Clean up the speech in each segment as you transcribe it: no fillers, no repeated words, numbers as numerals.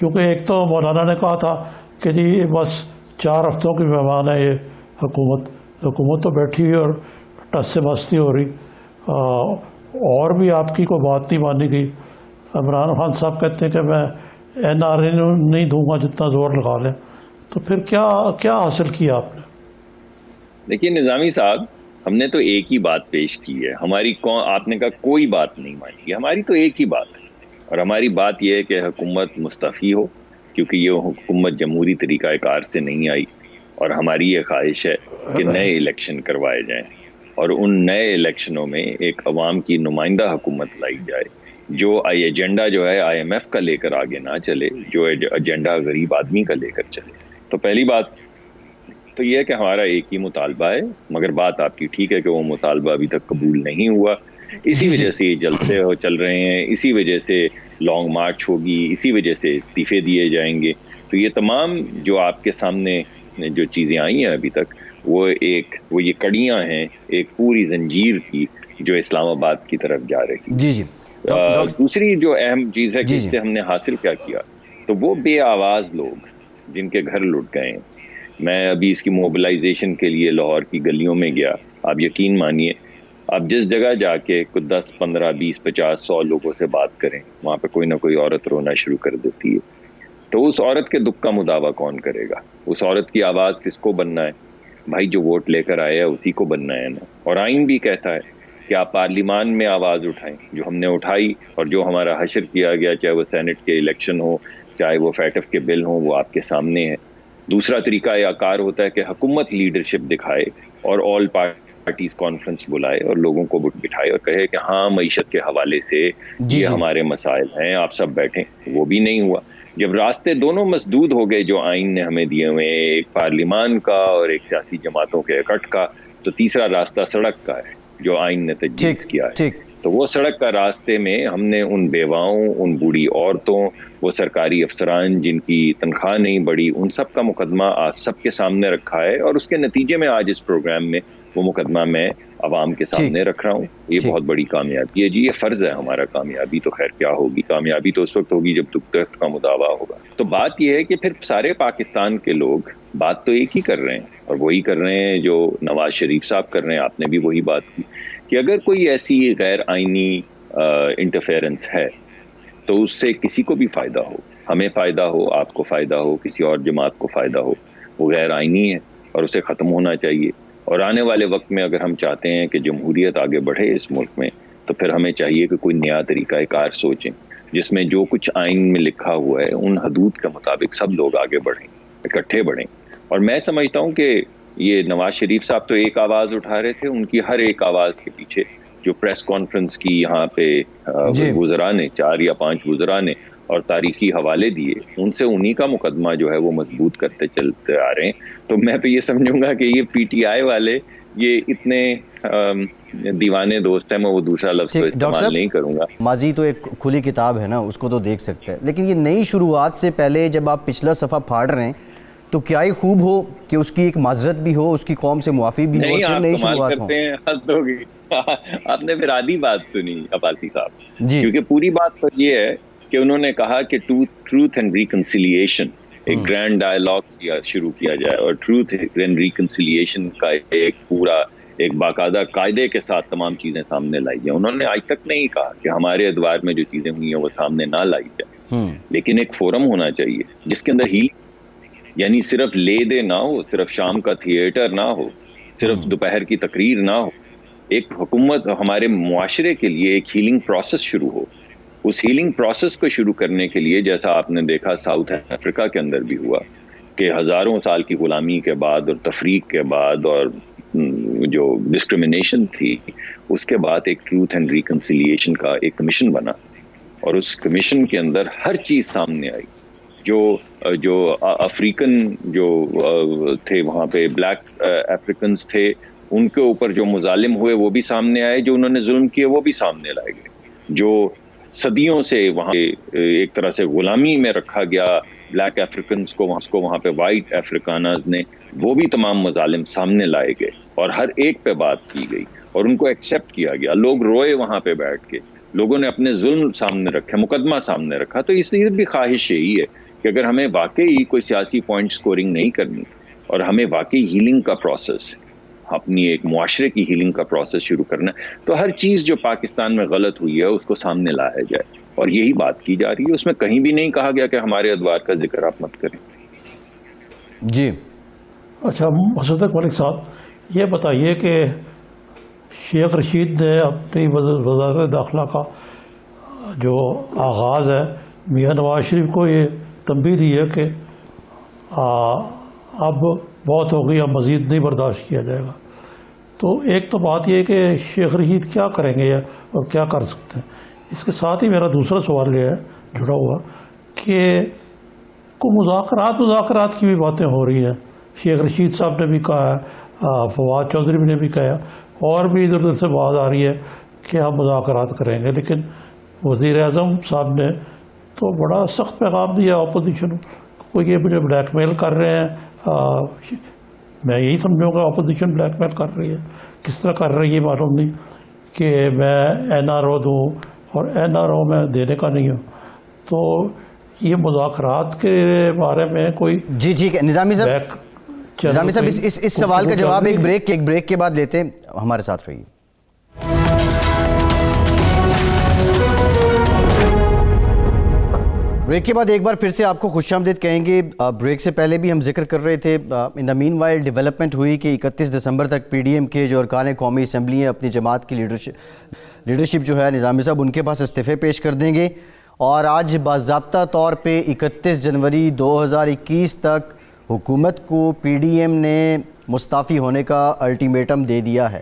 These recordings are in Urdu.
کیونکہ ایک تو مولانا نے کہا تھا کہ جی بس 4 ہفتوں کی مہمان ہے یہ حکومت تو بیٹھی ہوئی اور ٹس سے مستی ہو رہی، اور بھی آپ کی کوئی بات نہیں مانی گئی۔ عمران خان صاحب کہتے ہیں کہ میں NRA نہیں دوں گا جتنا زور لگا لیں، تو پھر کیا حاصل کیا آپ نے؟ دیکھیے نظامی صاحب، ہم نے تو ایک ہی بات پیش کی ہے، ہماری آپ نے کہا کوئی بات نہیں مانی ہے، ہماری تو ایک ہی بات ہے، اور ہماری بات یہ ہے کہ حکومت مستعفی ہو، کیونکہ یہ حکومت جمہوری طریقہ کار سے نہیں آئی، اور ہماری یہ خواہش ہے کہ نئے الیکشن کروائے جائیں، اور ان نئے الیکشنوں میں ایک عوام کی نمائندہ حکومت لائی جائے جو ایجنڈا جو ہے IMF کا لے کر آگے نہ چلے، جو ایجنڈا غریب آدمی کا لے کر چلے۔ تو پہلی بات تو یہ ہے کہ ہمارا ایک ہی مطالبہ ہے، مگر بات آپ کی ٹھیک ہے کہ وہ مطالبہ ابھی تک قبول نہیں ہوا، اسی وجہ سے یہ جلسے چل رہے ہیں، اسی وجہ سے لانگ مارچ ہوگی، اسی وجہ سے استعفے دیے جائیں گے۔ تو یہ تمام جو آپ کے سامنے جو چیزیں آئی ہیں ابھی تک، وہ یہ کڑیاں ہیں ایک پوری زنجیر کی جو اسلام آباد کی طرف جا رہی۔ جی دوسری جو اہم چیز ہے کہ اس سے ہم نے حاصل کیا کیا، تو وہ بے آواز لوگ جن کے گھر لٹ گئے ہیں۔ میں ابھی اس کی موبلائزیشن کے لیے لاہور کی گلیوں میں گیا، آپ یقین مانیے آپ جس جگہ جا کے 10 15 20 50 100 لوگوں سے بات کریں، وہاں پہ کوئی نہ کوئی عورت رونا شروع کر دیتی ہے۔ تو اس عورت کے دکھ کا مداوع کون کرے گا؟ اس عورت کی آواز کس کو بننا ہے؟ بھائی جو ووٹ لے کر آیا ہے اسی کو بننا ہے نا۔ اور آئین بھی کہتا ہے کہ آپ پارلیمان میں آواز اٹھائیں، جو ہم نے اٹھائی اور جو ہمارا حشر کیا گیا، چاہے وہ سینٹ کے الیکشن ہو، چاہے وہ فیٹف کے بل ہوں، وہ آپ کے سامنے ہے۔ دوسرا طریقہ یہ کار ہوتا ہے کہ حکومت لیڈرشپ دکھائے اور آل پارٹیز کانفرنس بلائے اور لوگوں کو بٹھائے اور کہے کہ ہاں معیشت کے حوالے سے یہ ہمارے مسائل ہیں، آپ سب بیٹھیں۔ وہ بھی نہیں ہوا۔ جب راستے دونوں مسدود ہو گئے جو آئین نے ہمیں دیے ہوئے، ایک پارلیمان کا اور ایک سیاسی جماعتوں کے اکٹھ کا، تو تیسرا راستہ سڑک کا ہے جو آئین نے تجویز کیا ہے۔ تو وہ سڑک کا راستے میں ہم نے ان بیواؤں، ان بوڑھی عورتوں، وہ سرکاری افسران جن کی تنخواہ نہیں بڑھی، ان سب کا مقدمہ آج سب کے سامنے رکھا ہے، اور اس کے نتیجے میں آج اس پروگرام میں وہ مقدمہ میں عوام کے سامنے رکھ رہا ہوں۔ یہ بہت بڑی کامیابی ہے جی، یہ فرض ہے ہمارا۔ کامیابی تو خیر کیا ہوگی، کامیابی تو اس وقت ہوگی جب تخت کا مداوع ہوگا۔ تو بات یہ ہے کہ پھر سارے پاکستان کے لوگ بات تو ایک ہی کر رہے ہیں، اور وہی کر رہے ہیں جو نواز شریف صاحب کر رہے ہیں۔ آپ نے بھی وہی بات کی کہ اگر کوئی ایسی غیر آئینی انٹرفیرنس ہے تو اس سے کسی کو بھی فائدہ ہو، ہمیں فائدہ ہو، آپ کو فائدہ ہو، کسی اور جماعت کو فائدہ ہو، وہ غیر آئینی ہے اور اسے ختم ہونا چاہیے۔ اور آنے والے وقت میں اگر ہم چاہتے ہیں کہ جمہوریت آگے بڑھے اس ملک میں، تو پھر ہمیں چاہیے کہ کوئی نیا طریقہ کار سوچیں جس میں جو کچھ آئین میں لکھا ہوا ہے ان حدود کے مطابق سب لوگ آگے بڑھیں، اکٹھے بڑھیں۔ اور میں سمجھتا ہوں کہ یہ نواز شریف صاحب تو ایک آواز اٹھا رہے تھے، ان کی ہر ایک آواز کے پیچھے جو پریس کانفرنس کی یہاں پہ وزراء نے 4 یا 5 وزراء نے اور تاریخی حوالے دیے، ان سے انہی کا مقدمہ جو ہے وہ مضبوط کرتے چلتے آ رہے ہیں۔ تو میں تو یہ سمجھوں گا کہ یہ PTI والے یہ اتنے دیوانے دوست ہیں، میں وہ دوسرا لفظ تو استعمال نہیں کروں گا۔ ماضی تو ایک کھلی کتاب ہے نا، اس کو تو دیکھ سکتے ہیں، لیکن یہ نئی شروعات سے پہلے جب آپ پچھلا صفحہ پھاڑ رہے ہیں تو کیا ہی خوب ہو کہ اس کی ایک معذرت بھی ہو، اس کی قوم سے معافی بھی ہو، اور نئی شروعات ہو۔ حد ہوگی، آپ نے پھر آدھی بات سنی عباسی صاحب، کیونکہ پوری بات تو یہ ہے کہ انہوں نے کہا کہ ٹروتھ اینڈ ریکنسیلیشن ایک گرینڈ ڈائلاگ شروع کیا جائے، اور ٹروتھ اینڈ ریکنسیلیشن کا ایک پورا ایک باقاعدہ قاعدے کے ساتھ تمام چیزیں سامنے لائی جائیں۔ انہوں نے آج تک نہیں کہا کہ ہمارے ادوار میں جو چیزیں ہوئی ہیں وہ سامنے نہ لائی جائیں، لیکن ایک فورم ہونا چاہیے جس کے اندر یعنی صرف لے دے نہ ہو، صرف شام کا تھیٹر نہ ہو، صرف دوپہر کی تقریر نہ ہو۔ ایک حکومت ہمارے معاشرے کے لیے ایک ہیلنگ پروسیس شروع ہو۔ اس ہیلنگ پروسیس کو شروع کرنے کے لیے جیسا آپ نے دیکھا ساؤتھ افریقہ کے اندر بھی ہوا کہ ہزاروں سال کی غلامی کے بعد اور تفریق کے بعد اور جو ڈسکرمنیشن تھی، اس کے بعد ایک ٹروتھ اینڈ ریکنسیلیشن کا ایک کمیشن بنا، اور اس کمیشن کے اندر ہر چیز سامنے آئی۔ جو افریقن جو تھے وہاں پہ بلیک افریقنز تھے، ان کے اوپر جو مظالم ہوئے وہ بھی سامنے آئے، جو انہوں نے ظلم کیے وہ بھی سامنے لائے گئے، جو صدیوں سے وہاں ایک طرح سے غلامی میں رکھا گیا بلیک افریقنز کو وہاں پہ وائٹ افریقانز نے، وہ بھی تمام مظالم سامنے لائے گئے اور ہر ایک پہ بات کی گئی اور ان کو ایکسیپٹ کیا گیا۔ لوگ روئے وہاں پہ بیٹھ کے، لوگوں نے اپنے ظلم سامنے رکھے، مقدمہ سامنے رکھا۔ تو اس لیے بھی خواہش یہی ہے کہ اگر ہمیں واقعی کوئی سیاسی پوائنٹ سکورنگ نہیں کرنی اور ہمیں واقعی ہیلنگ کا پروسیس، اپنی ایک معاشرے کی ہیلنگ کا پروسیس شروع کرنا ہے، تو ہر چیز جو پاکستان میں غلط ہوئی ہے اس کو سامنے لایا جائے، اور یہی بات کی جا رہی ہے. اس میں کہیں بھی نہیں کہا گیا کہ ہمارے ادوار کا ذکر آپ مت کریں. جی اچھا مصدق ملک صاحب، یہ بتائیے کہ شیخ رشید نے اپنی وزارت داخلہ کا جو آغاز ہے، میاں نواز شریف کو یہ تنبیہ دی ہے کہ اب بہت ہو گئی، اب مزید نہیں برداشت کیا جائے گا. تو ایک تو بات یہ ہے کہ شیخ رشید کیا کریں گے اور کیا کر سکتے ہیں. اس کے ساتھ ہی میرا دوسرا سوال یہ ہے جڑا ہوا کہ کو مذاکرات کی بھی باتیں ہو رہی ہیں. شیخ رشید صاحب نے بھی کہا ہے، فواد چودھری نے بھی کہا، اور بھی ادھر ادھر سے بات آ رہی ہے کہ ہم مذاکرات کریں گے. لیکن وزیر اعظم صاحب نے تو بڑا سخت پیغام دیا اپوزیشن کو، یہ مجھے بلیک میل کر رہے ہیں. میں یہی سمجھوں گا اپوزیشن بلیک میل کر رہی ہے. کس طرح کر رہی ہے معلوم نہیں، کہ میں این آر او دوں اور این آر او میں دینے کا نہیں ہوں. تو یہ مذاکرات کے بارے میں کوئی جی ٹھیک ہے نظامی صاحب، اس سوال کا جواب ایک بریک کے بعد لیتے ہیں. ہمارے ساتھ رہیے. بریک کے بعد ایک بار پھر سے آپ کو خوش آمدید کہیں گے. بریک سے پہلے بھی ہم ذکر کر رہے تھے، ان دا مین وائل ڈیولپمنٹ ہوئی کہ 31 دسمبر تک پی ڈی ایم کے جو ارکان قومی اسمبلی ہیں اپنی جماعت کی لیڈرشپ جو ہے نظامی صاحب ان کے پاس استعفے پیش کر دیں گے. اور آج باضابطہ طور پہ 31 جنوری 2021 تک حکومت کو پی ڈی ایم نے مستعفی ہونے کا الٹیمیٹم دے دیا ہے.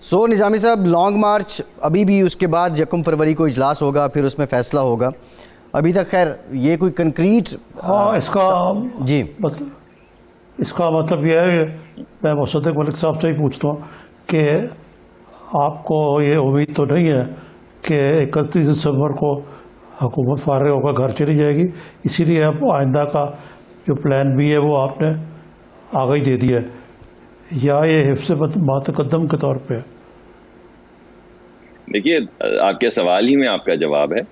سو نظامی صاحب، لانگ مارچ ابھی بھی، اس کے بعد 1 فروری کو اجلاس ہوگا، پھر اس میں فیصلہ ہوگا. ابھی تک خیر یہ کوئی کنکریٹ اس کا جی اس کا مطلب یہ ہے، میں مصدق ملک صاحب سے ہی پوچھتا ہوں کہ آپ کو یہ امید تو نہیں ہے کہ 31 دسمبر کو حکومت فارغ ہو کر گھر چلی جائے گی، اسی لیے اب آئندہ کا جو پلان بھی ہے وہ آپ نے آگے ہی دے دیا ہے، یا یہ حفظ ماتقدم کے طور پہ؟ دیکھیے، آپ کے سوال ہی میں آپ کا جواب ہے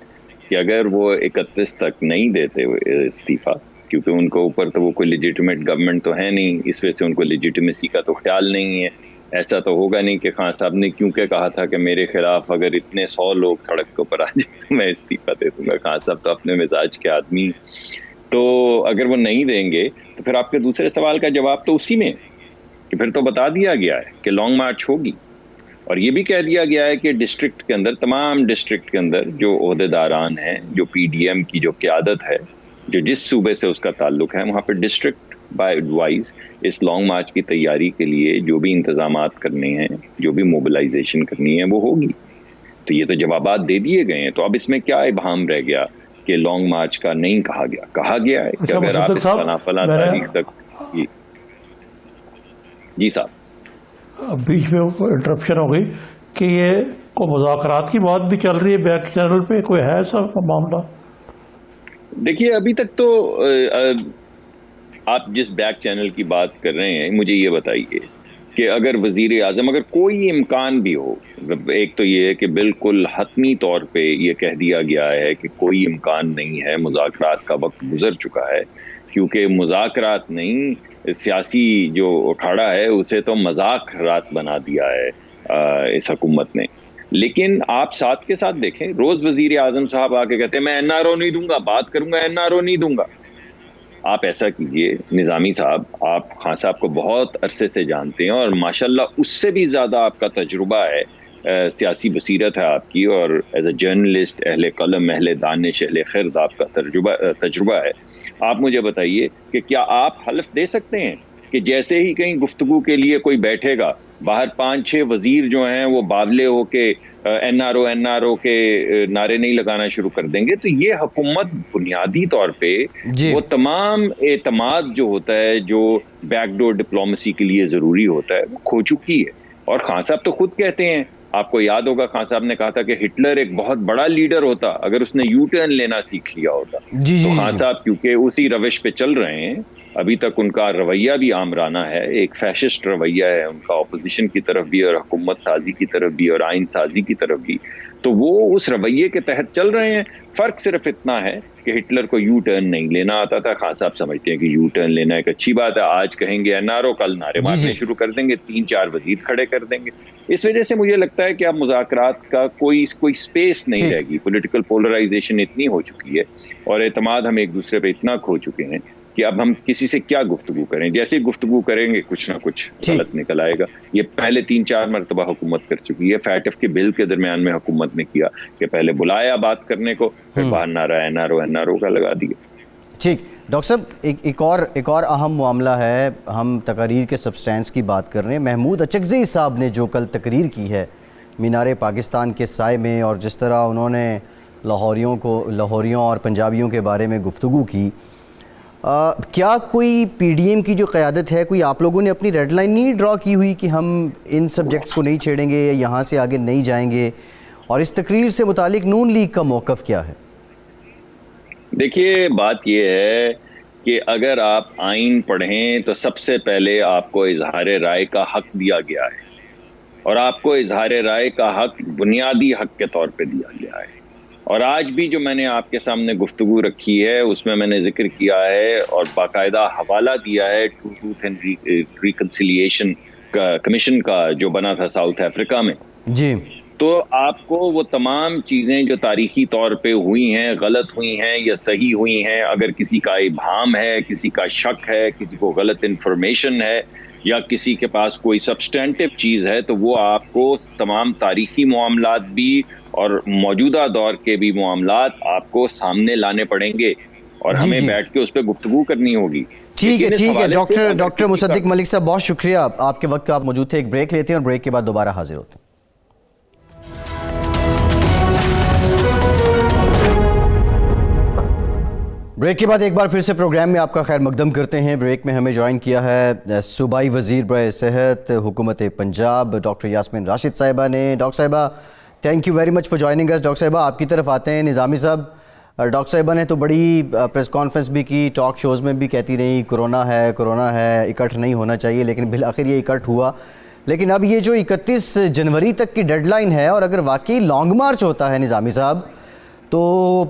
کہ اگر وہ 31 تک نہیں دیتے استعفیٰ، کیونکہ ان کو اوپر تو وہ کوئی لیجیٹمیٹ گورنمنٹ تو ہے نہیں، اس وجہ سے ان کو لیجیٹمیسی کا تو خیال نہیں ہے. ایسا تو ہوگا نہیں کہ خان صاحب نے کیونکہ کہا تھا کہ میرے خلاف اگر اتنے 100 لوگ سڑک کے اوپر آ جائیں تو میں استعفیٰ دے دوں گا. خان صاحب تو اپنے مزاج کے آدمی، تو اگر وہ نہیں دیں گے تو پھر آپ کے دوسرے سوال کا جواب تو اسی میں ہے کہ پھر تو بتا دیا گیا ہے کہ لانگ مارچ ہوگی، اور یہ بھی کہہ دیا گیا ہے کہ ڈسٹرکٹ کے اندر، تمام ڈسٹرکٹ کے اندر جو عہدیداران ہیں، جو پی ڈی ایم کی جو قیادت ہے، جو جس صوبے سے اس کا تعلق ہے، وہاں پہ ڈسٹرکٹ بائی وائز اس لانگ مارچ کی تیاری کے لیے جو بھی انتظامات کرنے ہیں، جو بھی موبلائزیشن کرنی ہے، وہ ہوگی. تو یہ تو جوابات دے دیے گئے ہیں. تو اب اس میں کیا ابہام رہ گیا کہ لانگ مارچ کا نہیں کہا گیا ہے کہ اگر آپ اس فلاں تاریخ تک. جی صاحب، اب بیچ میں انٹرپشن ہو گئی کہ یہ کو مذاکرات کی بات بھی چل رہی ہے بیک چینل پہ، کوئی ہے ایسا معاملہ؟ دیکھیے، ابھی تک تو آپ جس بیک چینل کی بات کر رہے ہیں، مجھے یہ بتائیے کہ اگر وزیر اعظم، اگر کوئی امکان بھی ہو، ایک تو یہ ہے کہ بالکل حتمی طور پہ یہ کہہ دیا گیا ہے کہ کوئی امکان نہیں ہے، مذاکرات کا وقت گزر چکا ہے، کیونکہ مذاکرات نہیں، سیاسی جو اکھاڑا ہے اسے تو مذاق رات بنا دیا ہے اس حکومت نے. لیکن آپ ساتھ کے ساتھ دیکھیں، روز وزیر اعظم صاحب آ کے کہتے ہیں میں این آر او نہیں دوں گا، بات کروں گا، این آر او نہیں دوں گا. آپ ایسا کیجئے نظامی صاحب، آپ خان صاحب کو بہت عرصے سے جانتے ہیں اور ماشاءاللہ اس سے بھی زیادہ آپ کا تجربہ ہے، سیاسی بصیرت ہے آپ کی، اور ایز اے جرنلسٹ، اہل قلم، اہل دانش، اہل خرد آپ کا تجربہ ہے. آپ مجھے بتائیے کہ کیا آپ حلف دے سکتے ہیں کہ جیسے ہی کہیں گفتگو کے لیے کوئی بیٹھے گا، باہر 5-6 وزیر جو ہیں وہ باولے ہو کے این آر او کے نعرے نہیں لگانا شروع کر دیں گے؟ تو یہ حکومت بنیادی طور پہ وہ تمام اعتماد جو ہوتا ہے، جو بیک ڈور ڈپلومیسی کے لیے ضروری ہوتا ہے، وہ کھو چکی ہے. اور خان صاحب تو خود کہتے ہیں، آپ کو یاد ہوگا خان صاحب نے کہا تھا کہ ہٹلر ایک بہت بڑا لیڈر ہوتا اگر اس نے یو ٹرن لینا سیکھ لیا ہوتا. تو خان صاحب کیونکہ اسی روش پہ چل رہے ہیں، ابھی تک ان کا رویہ بھی آمرانہ ہے، ایک فیشسٹ رویہ ہے ان کا، اپوزیشن کی طرف بھی اور حکومت سازی کی طرف بھی اور آئین سازی کی طرف بھی. تو وہ اس رویے کے تحت چل رہے ہیں. فرق صرف اتنا ہے کہ ہٹلر کو یو ٹرن نہیں لینا آتا تھا. خان صاحب سمجھتے ہیں کہ یو ٹرن لینا ایک اچھی بات ہے. آج کہیں گے NRO, کل نعرے مارنے شروع کر دیں گے, 3-4 وزیر کھڑے کر دیں گے. اس وجہ سے مجھے لگتا ہے کہ اب مذاکرات کا کوئی سپیس نہیں رہے گی. پولیٹیکل پولرائزیشن اتنی ہو چکی ہے اور اعتماد ہم ایک دوسرے پہ اتنا کھو چکے ہیں کہ اب ہم کسی سے کیا گفتگو کریں. جیسے گفتگو کریں گے کچھ نہ کچھ غلط نکل آئے گا. یہ پہلے 3-4 مرتبہ حکومت کر چکی ہے. فیٹف کے بل کے درمیان میں حکومت نے کیا کہ پہلے بلایا بات کرنے کو, پھر باہر نعرہ NRO کا لگا دیا. ٹھیک ڈاکٹر صاحب, ایک اور اہم معاملہ ہے. ہم تقاریر کے سبسٹینس کی بات کر رہے ہیں. محمود اچکزئی صاحب نے جو کل تقریر کی ہے مینار پاکستان کے سائے میں, اور جس طرح انہوں نے لاہوریوں اور پنجابیوں کے بارے میں گفتگو کی, کیا کوئی PDM کی جو قیادت ہے, کوئی آپ لوگوں نے اپنی ریڈ لائن نہیں ڈرا کی ہوئی کہ ہم ان سبجیکٹس کو نہیں چھیڑیں گے یا یہاں سے آگے نہیں جائیں گے؟ اور اس تقریر سے متعلق نون لیگ کا موقف کیا ہے؟ دیکھیے بات یہ ہے کہ اگر آپ آئین پڑھیں تو سب سے پہلے آپ کو اظہار رائے کا حق دیا گیا ہے, اور آپ کو اظہار رائے کا حق بنیادی حق کے طور پہ دیا گیا ہے. اور آج بھی جو میں نے آپ کے سامنے گفتگو رکھی ہے اس میں نے ذکر کیا ہے اور باقاعدہ حوالہ دیا ہے ٹروتھ اینڈ ریکنسیلیشن کمیشن کا جو بنا تھا ساؤتھ افریقہ میں. جی, تو آپ کو وہ تمام چیزیں جو تاریخی طور پہ ہوئی ہیں, غلط ہوئی ہیں یا صحیح ہوئی ہیں, اگر کسی کا ابہام ہے, کسی کا شک ہے, کسی کو غلط انفارمیشن ہے یا کسی کے پاس کوئی سبسٹینٹیو چیز ہے, تو وہ آپ کو تمام تاریخی معاملات بھی اور موجودہ دور کے بھی معاملات آپ کو سامنے لانے پڑیں گے اور ہمیں بیٹھ کے اس پہ گفتگو کرنی ہوگی. ٹھیک ہے ڈاکٹر مصدق ملک صاحب, بہت شکریہ آپ کے وقت کا. آپ موجود تھے. ایک بریک لیتے ہیں اور بریک کے بعد دوبارہ حاضر ہوتے ہیں. بریک کے بعد ایک بار پھر سے پروگرام میں آپ کا خیر مقدم کرتے ہیں. بریک میں ہمیں جوائن کیا ہے صوبائی وزیر برائے صحت حکومت پنجاب ڈاکٹر یاسمین راشد صاحبہ نے. ڈاکٹر صاحبہ thank you very much for joining اس. ڈاکٹر صاحبہ آپ کی طرف آتے ہیں. نظامی صاحب, ڈاکٹر صاحبہ نے تو بڑی پریس کانفرنس بھی کی, ٹاک شوز میں بھی کہتی رہی کرونا ہے, اکٹھ نہیں ہونا چاہیے, لیکن بالآخر یہ اکٹھ ہوا. لیکن اب یہ جو 31 جنوری تک کی ڈیڈ لائن ہے, اور اگر واقعی لانگ مارچ ہوتا ہے نظامی صاحب, تو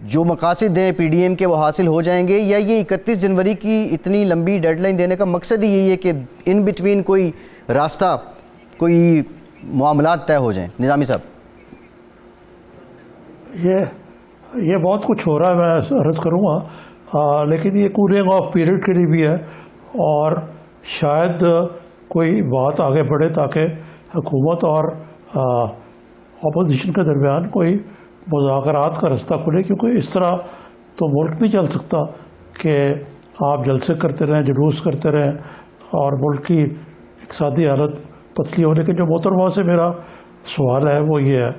جو مقاصد ہیں PDM کے وہ حاصل ہو جائیں گے, یا یہ 31 جنوری کی اتنی لمبی ڈیڈ لائن دینے کا مقصد ہی یہی ہے کہ ان بٹوین کوئی راستہ, کوئی معاملات طے ہو جائیں؟ نظامی صاحب یہ بہت کچھ ہو رہا ہے, میں عرض کروں گا, لیکن یہ کولنگ آف پیریڈ کے لیے بھی ہے, اور شاید کوئی بات آگے بڑھے تاکہ حکومت اور اپوزیشن کے درمیان کوئی مذاکرات کا رستہ کھلے, کیونکہ اس طرح تو ملک نہیں چل سکتا کہ آپ جلسے کرتے رہیں, جلوس کرتے رہیں, اور ملک کی اقتصادی حالت پتلی ہونے کے. جو محترمہ سے میرا سوال ہے وہ یہ ہے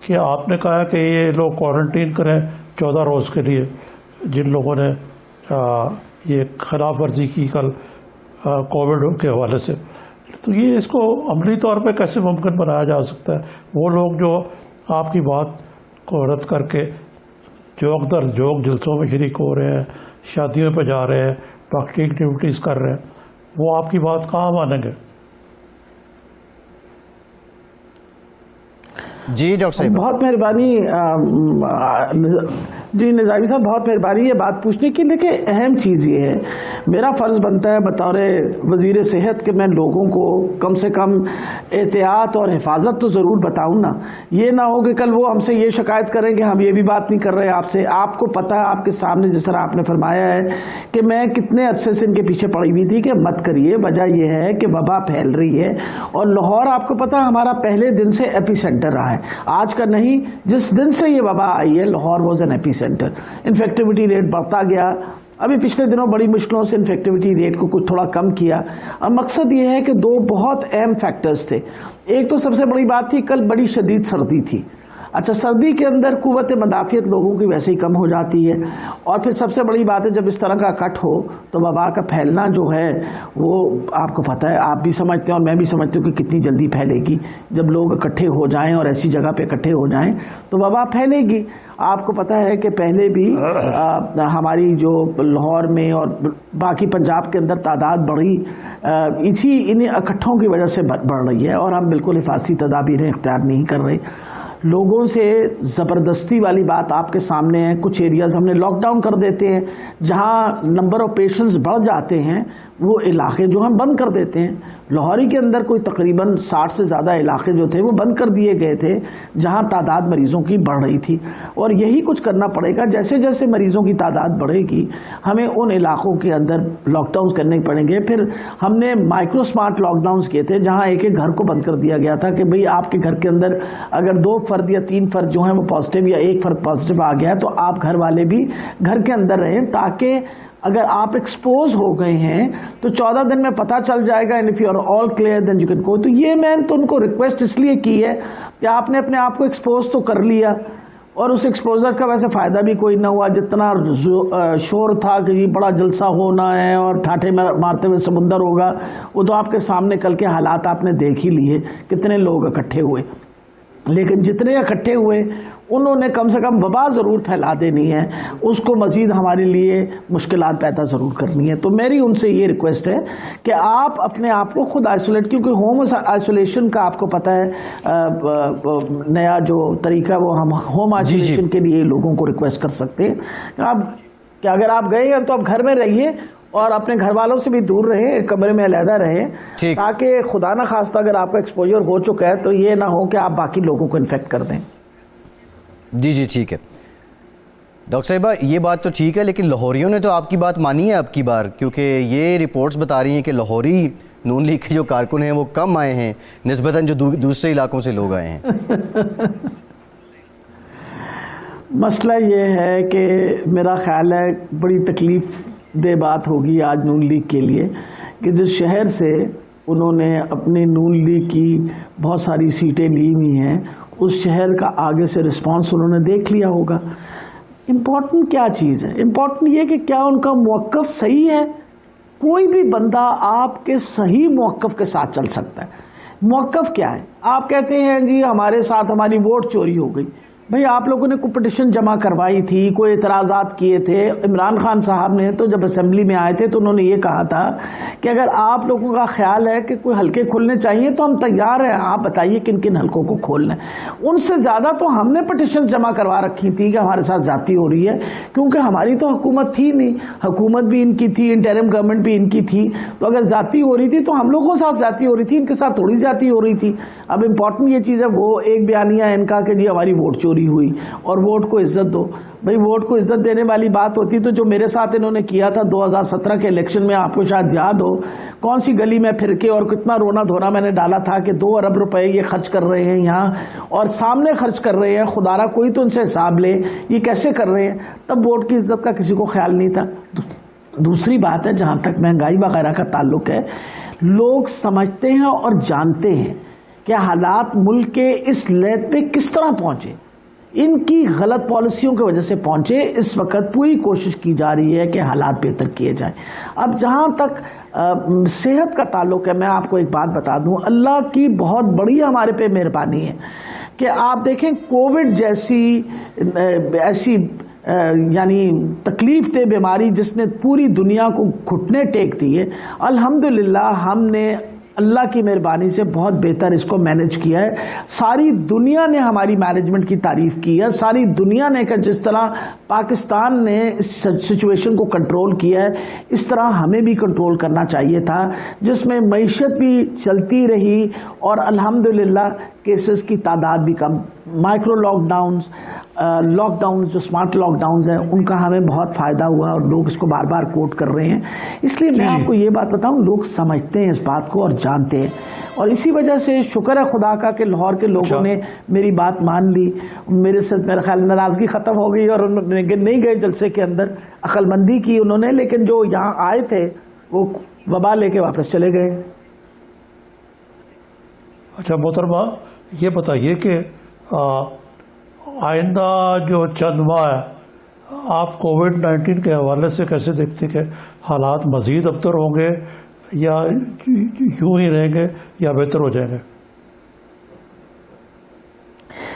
کہ آپ نے کہا کہ یہ لوگ کوارنٹین کریں 14 روز کے لیے, جن لوگوں نے یہ خلاف ورزی کی کل کووڈ کے حوالے سے, تو یہ اس کو عملی طور پہ کیسے ممکن بنایا جا سکتا ہے؟ وہ لوگ جو آپ کی بات کو رد کر کے جوک در جوک جلسوں میں شریک ہو رہے ہیں, شادیوں پہ جا رہے ہیں, ڈاکٹری ایکٹیویٹیز کر رہے ہیں, وہ آپ کی بات کہاں مانیں گے؟ جی ڈاکٹر صاحب بہت مہربانی. جی نظامی صاحب بہت مہربانی یہ بات پوچھنے کی. دیکھیں اہم چیز یہ ہے, میرا فرض بنتا ہے بطور وزیر صحت کہ میں لوگوں کو کم سے کم احتیاط اور حفاظت تو ضرور بتاؤں نا. یہ نہ ہو کہ کل وہ ہم سے یہ شکایت کریں کہ ہم یہ بھی بات نہیں کر رہے آپ سے. آپ کو پتہ ہے, آپ کے سامنے جس طرح آپ نے فرمایا ہے کہ میں کتنے عرصے سے ان کے پیچھے پڑی ہوئی تھی کہ مت کریے. وجہ یہ ہے کہ وبا پھیل رہی ہے, اور لاہور آپ کو پتہ ہمارا پہلے دن سے ایپی سینٹر رہا ہے, آج کا نہیں. جس دن سے یہ وبا آئی ہے لاہور واز این ایپی سینٹر. انفیکٹیوٹی ریٹ بڑھتا گیا. ابھی پچھلے دنوں بڑی مشکلوں سے انفیکٹیوٹی ریٹ کو کچھ تھوڑا کم کیا. اب مقصد یہ ہے کہ دو بہت اہم فیکٹرز تھے. ایک تو سب سے بڑی بات تھی کل بڑی شدید سردی تھی. اچھا سردی کے اندر قوت مدافعت لوگوں کی ویسے ہی کم ہو جاتی ہے, اور پھر سب سے بڑی بات ہے جب اس طرح کا اکٹھ ہو تو وبا کا پھیلنا جو ہے وہ آپ کو پتہ ہے, آپ بھی سمجھتے ہیں اور میں بھی سمجھتی ہوں کہ کتنی جلدی پھیلے گی. جب لوگ اکٹھے ہو جائیں اور ایسی جگہ پہ اکٹھے ہو جائیں تو وبا پھیلے گی. آپ کو پتہ ہے کہ پہلے بھی ہماری جو لاہور میں اور باقی پنجاب کے اندر تعداد بڑھی ان اکٹھوں کی وجہ سے بڑھ رہی ہے, اور ہم بالکل حفاظتی تدابیریں اختیار نہیں کر رہے. لوگوں سے زبردستی والی بات آپ کے سامنے ہے. کچھ ایریاز ہم نے لاک ڈاؤن کر دیتے ہیں, جہاں نمبر آف پیشنٹس بڑھ جاتے ہیں وہ علاقے جو ہم بند کر دیتے ہیں. لاہوری کے اندر کوئی تقریباً 60 سے زیادہ علاقے جو تھے وہ بند کر دیے گئے تھے جہاں تعداد مریضوں کی بڑھ رہی تھی, اور یہی کچھ کرنا پڑے گا. جیسے جیسے مریضوں کی تعداد بڑھے گی ہمیں ان علاقوں کے اندر لاک ڈاؤن کرنے پڑیں گے. پھر ہم نے مائکرو اسمارٹ لاک ڈاؤنس کیے تھے جہاں ایک ایک گھر کو بند کر دیا گیا تھا کہ بھئی آپ کے گھر کے اندر اگر 2 فرد یا 3 فرد جو ہیں وہ پازیٹیو یا 1 فرد پازیٹیو آ گیا ہے تو آپ گھر والے بھی گھر کے اندر رہیں, تاکہ اگر آپ ایکسپوز ہو گئے ہیں تو 14 دن میں پتہ چل جائے گا. And if you are all clear then you can go. تو یہ میں تو ان کو ریکویسٹ اس لیے کی ہے کہ آپ نے اپنے آپ کو ایکسپوز تو کر لیا, اور اس ایکسپوزر کا ویسے فائدہ بھی کوئی نہ ہوا. جتنا شور تھا کہ یہ بڑا جلسہ ہونا ہے اور ٹھاٹھے مارتے ہوئے سمندر ہوگا, وہ تو آپ کے سامنے کل کے حالات آپ نے دیکھ ہی لیے, کتنے لوگ اکٹھے ہوئے. لیکن جتنے اکٹھے ہوئے انہوں نے کم سے کم وبا ضرور پھیلا دینی ہے, اس کو مزید ہمارے لیے مشکلات پیدا ضرور کرنی ہے. تو میری ان سے یہ ریکویسٹ ہے کہ آپ اپنے آپ کو خود آئسولیٹ, کیونکہ ہوم آئسولیشن کا آپ کو پتہ ہے نیا جو طریقہ وہ ہم ہوم آئسولیشن کے لیے لوگوں کو ریکویسٹ کر سکتے ہیں کہ اگر آپ گئے ہیں تو آپ گھر میں رہیے اور اپنے گھر والوں سے بھی دور رہیں, ایک کمرے میں علیحدہ رہیں, تاکہ خدا نہ خواستہ اگر آپ کا ایکسپوجر ہو چکا ہے تو یہ نہ ہو کہ آپ باقی لوگوں کو انفیکٹ کر دیں. جی ٹھیک ہے ڈاکٹر صاحبہ, یہ بات تو ٹھیک ہے, لیکن لاہوریوں نے تو آپ کی بات مانی ہے اب کی بار, کیونکہ یہ رپورٹس بتا رہی ہیں کہ لاہوری نون لیگ کے جو کارکن ہیں وہ کم آئے ہیں نسبتاً جو دوسرے علاقوں سے لوگ آئے ہیں. مسئلہ یہ ہے کہ میرا خیال ہے بڑی تکلیف دہ بات ہوگی آج نون لیگ کے لیے کہ جس شہر سے انہوں نے اپنی نون لیگ کی بہت ساری سیٹیں لی ہوئی ہیں اس شہر کا آگے سے رسپانس انہوں نے دیکھ لیا ہوگا. امپورٹنٹ کیا چیز ہے؟ امپورٹنٹ یہ کہ کیا ان کا موقف صحیح ہے. کوئی بھی بندہ آپ کے صحیح موقف کے ساتھ چل سکتا ہے. موقف کیا ہے؟ آپ کہتے ہیں جی ہمارے ساتھ ہماری ووٹ چوری ہو گئی. بھئی آپ لوگوں نے کوئی پٹیشن جمع کروائی تھی, کوئی اعتراضات کیے تھے. عمران خان صاحب نے تو جب اسمبلی میں آئے تھے تو انہوں نے یہ کہا تھا کہ اگر آپ لوگوں کا خیال ہے کہ کوئی حلقے کھولنے چاہیے تو ہم تیار ہیں, آپ بتائیے کن کن حلقوں کو کھولنا ہے. ان سے زیادہ تو ہم نے پٹیشن جمع کروا رکھی تھی کہ ہمارے ساتھ زیادتی ہو رہی ہے, کیونکہ ہماری تو حکومت تھی نہیں, حکومت بھی ان کی تھی, انٹرم گورنمنٹ بھی ان کی تھی. تو اگر زیادتی ہو رہی تھی تو ہم لوگوں کے ساتھ زیادتی ہو رہی تھی, ان کے ساتھ تھوڑی زیادتی ہو رہی تھی. اب امپورٹنٹ یہ چیز ہے, وہ ایک بیانیہ ہے ان کا کہ جی ہماری ووٹ چوری ہوئی اور ووٹ کو عزت دو. بھئی ووٹ کو عزت دینے والی بات ہوتی تو جو میرے ساتھ انہوں نے کیا تھا 2017 کے الیکشن میں, آپ کو شاید یاد ہو, کون سی گلی میں پھر کے اور کتنا رونا دھونا میں نے ڈالا تھا کہ 2 ارب روپے یہ خرچ کر رہے ہیں یہاں اور سامنے خرچ کر رہے ہیں, خدا را کوئی تو ان سے حساب لے, یہ کیسے کر رہے ہیں. تب ووٹ کی عزت کا کسی کو خیال نہیں تھا. دوسری بات ہے, جہاں تک مہنگائی وغیرہ کا تعلق ہے, لوگ سمجھتے ہیں اور جانتے ہیں کہ حالات ملک کے اس لیول پہ کس طرح پہنچے, ان کی غلط پالیسیوں کی وجہ سے پہنچے. اس وقت پوری کوشش کی جا رہی ہے کہ حالات بہتر کیے جائیں. اب جہاں تک صحت کا تعلق ہے, میں آپ کو ایک بات بتا دوں, اللہ کی بہت بڑی ہمارے پہ مہربانی ہے کہ آپ دیکھیں کووڈ جیسی ایسی یعنی تکلیف دہ بیماری جس نے پوری دنیا کو گھٹنے ٹیک دیے, الحمدللہ ہم نے اللہ کی مہربانی سے بہت بہتر اس کو مینج کیا ہے. ساری دنیا نے ہماری مینجمنٹ کی تعریف کی ہے. ساری دنیا نے کہ جس طرح پاکستان نے اس سچویشن کو کنٹرول کیا ہے, اس طرح ہمیں بھی کنٹرول کرنا چاہیے تھا, جس میں معیشت بھی چلتی رہی اور الحمدللہ کیسز کی تعداد بھی کم. مائکرو لاک ڈاؤنز جو اسمارٹ لاک ڈاؤنز ہیں ان کا ہمیں بہت فائدہ ہوا اور لوگ اس کو بار بار کوٹ کر رہے ہیں. اس لیے میں آپ کو یہ بات بتاؤں, لوگ سمجھتے ہیں اس بات کو اور جانتے ہیں, اور اسی وجہ سے شکر ہے خدا کا کہ لاہور کے لوگوں نے میری بات مان لی. میرے سے میرا خیال ناراضگی ختم ہو گئی اور انہوں نے نہیں گئے جلسے کے اندر, عقل مندی کی انہوں نے, لیکن جو یہاں آئے تھے وہ وبا لے کے واپس چلے گئے. اچھا محترمہ, یہ بتائیے کہ آئندہ جو چند ماہ ہے آپ کووڈ-19 کے حوالے سے کیسے دیکھتے کہ حالات مزید ابتر ہوں گے یا یوں ہی رہیں گے یا بہتر ہو جائیں گے؟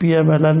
PMLN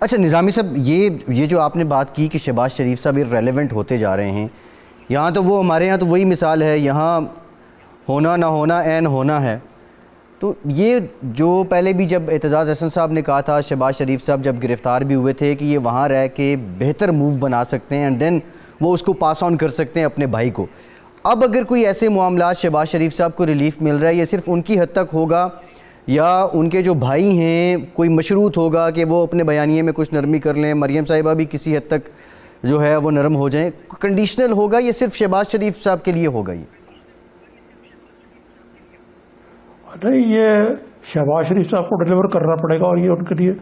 اچھا نظامی صاحب، یہ جو آپ نے بات کی کہ شہباز شریف صاحب ریلیونٹ ہوتے جا رہے ہیں، یہاں تو وہ ہمارے یہاں تو وہی مثال ہے، یہاں ہونا نہ ہونا عین ہونا ہے. تو یہ جو پہلے بھی جب اعتزاز احسن صاحب نے کہا تھا، شہباز شریف صاحب جب گرفتار بھی ہوئے تھے کہ یہ وہاں رہ کے بہتر موو بنا سکتے ہیں اینڈ دین وہ اس کو پاس آن کر سکتے ہیں اپنے بھائی کو. اب اگر کوئی ایسے معاملات شہباز شریف صاحب کو ریلیف مل رہا ہے، یہ صرف ان کی حد تک ہوگا یا ان کے جو بھائی ہیں کوئی مشروط ہوگا کہ وہ اپنے بیانیے میں کچھ نرمی کر لیں، مریم صاحبہ بھی کسی حد تک جو ہے وہ نرم ہو جائیں، کنڈیشنل ہوگا یہ صرف شہباز شریف صاحب کے لیے ہوگا؟ یہ نہیں، یہ شہباز شریف صاحب کو ڈیلیور کرنا پڑے گا اور یہ ان کے لیے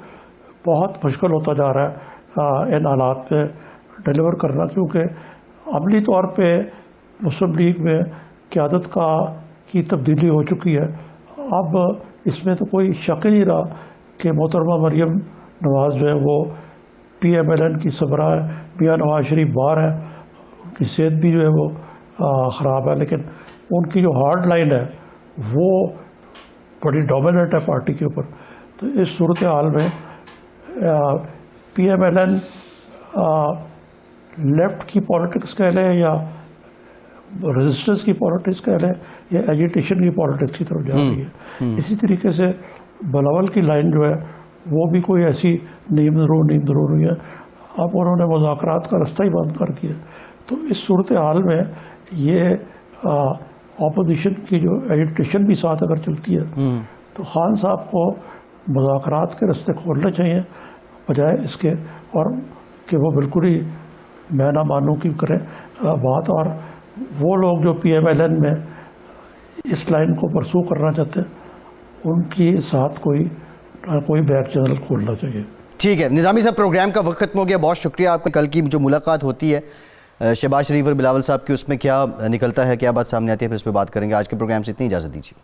بہت مشکل ہوتا جا رہا ہے ان حالات میں ڈیلیور کرنا، کیونکہ عملی طور پہ مسلم لیگ میں قیادت کی تبدیلی ہو چکی ہے. اب اس میں تو کوئی شک ہی نہیں رہا کہ محترمہ مریم نواز جو ہے وہ پی ایم ایل این کی سربراہ ہے. میاں نواز شریف باہر ہے، ان کی صحت بھی جو ہے وہ خراب ہے، لیکن ان کی جو ہارڈ لائن ہے وہ بڑی ڈومیننٹ ہے پارٹی کے اوپر. تو اس صورتحال میں P M L N left کی پالیٹکس کہہ لیں یا ریزسٹنس کی پالیٹکس کہہ لیں یا ایجیٹیشن کی پالیٹکس کی طرف جا رہی ہے. اسی طریقے سے بلاول کی لائن جو ہے وہ بھی کوئی ایسی نیم ضرور نہیں ہے. اب انہوں نے مذاکرات کا رستہ ہی بند کر دیا. تو اس صورتحال میں یہ اپوزیشن کی جو ایجیٹیشن بھی ساتھ اگر چلتی ہے تو خان صاحب کو مذاکرات کے رستے کھولنے چاہیے بجائے اس کے اور کہ وہ بالکل ہی میں نہ مانوں کی کریں بات. اور وہ لوگ جو پی ایم ایل این میں اس لائن کو پرسو کرنا چاہتے ہیں ان کی ساتھ کوئی بیک چینل کھولنا چاہیے. ٹھیک ہے نظامی صاحب، پروگرام کا وقت ختم ہو گیا، بہت شکریہ آپ کا. کل کی جو ملاقات ہوتی ہے شہباز شریف اور بلاول صاحب کی، اس میں کیا نکلتا ہے، کیا بات سامنے آتی ہے، پھر اس پہ بات کریں گے. آج کے پروگرام سے اتنی اجازت دیجیے.